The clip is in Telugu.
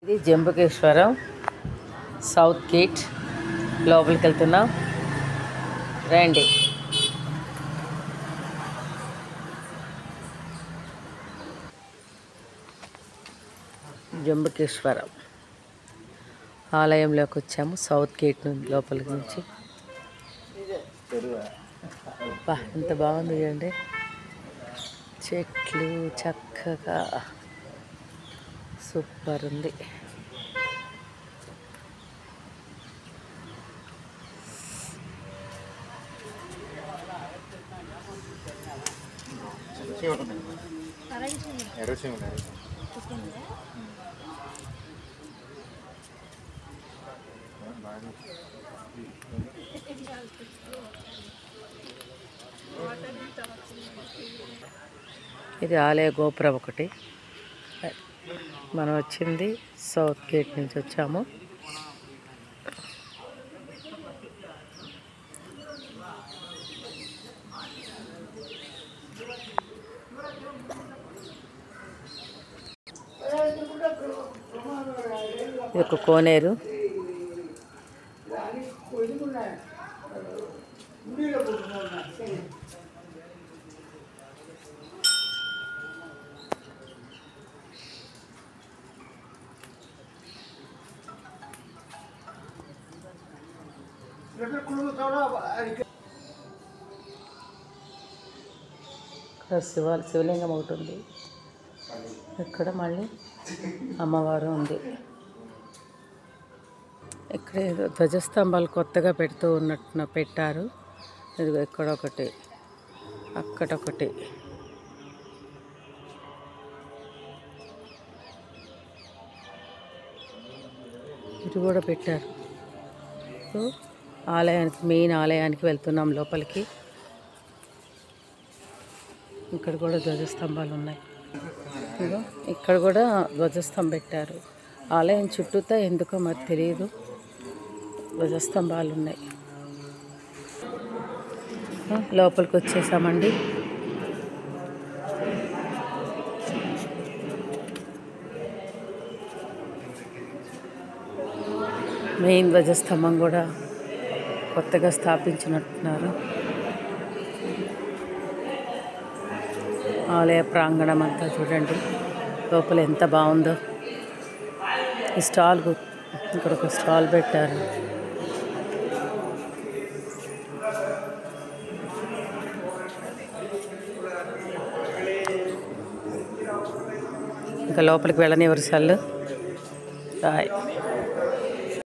ఇది జంబుకేశ్వరం సౌత్ గేట్ లోపలికి వెళ్తున్నాం రండి. జంబుకేశ్వరం ఆలయంలోకి వచ్చాము సౌత్ గేట్ నుండి లోపలికి నుంచి. ఎంత బాగుంది చూడండి, చెట్లు చక్కగా సూపర్ ఉంది. ఇది ఆలయ గోపురం ఒకటి. మనం వచ్చింది సౌత్ గేట్ నుంచి వచ్చాము. ఇది ఒక కోనేరు. ఇక్కడ శివలింగం ఒకటి ఉంది. ఇక్కడ మళ్ళీ అమ్మవారు ఉంది. ఇక్కడ ఏదో ధ్వజస్తంభాలు కొత్తగా పెడుతూ ఉన్నట్టు పెట్టారు. ఇదిగో ఇక్కడొకటి, అక్కడొకటి. ఇటు కూడా పెట్టారు. సో ఆలయానికి, మెయిన్ ఆలయానికి వెళ్తున్నాం లోపలికి. ఇక్కడ కూడా ధ్వజస్తంభాలు ఉన్నాయి. ఇదిగో ఇక్కడ కూడా ధ్వజస్తంభం పెట్టారు. ఆలయం చుట్టూతా ఎందుకో మరి తెలియదు, ధ్వజస్తంభాలు ఉన్నాయి. లోపలికి వచ్చేసామండి. మెయిన్ ధ్వజస్తంభం కూడా కొత్తగా స్థాపించినట్టున్నారు. ఆలయ ప్రాంగణం అంతా చూడండి, లోపల ఎంత బాగుందో. ఈ స్టాల్, ఇక్కడ ఒక స్టాల్ పెట్టారు. ఇంకా లోపలికి వెళ్ళనివ్వరు. సల్లు రాయ్.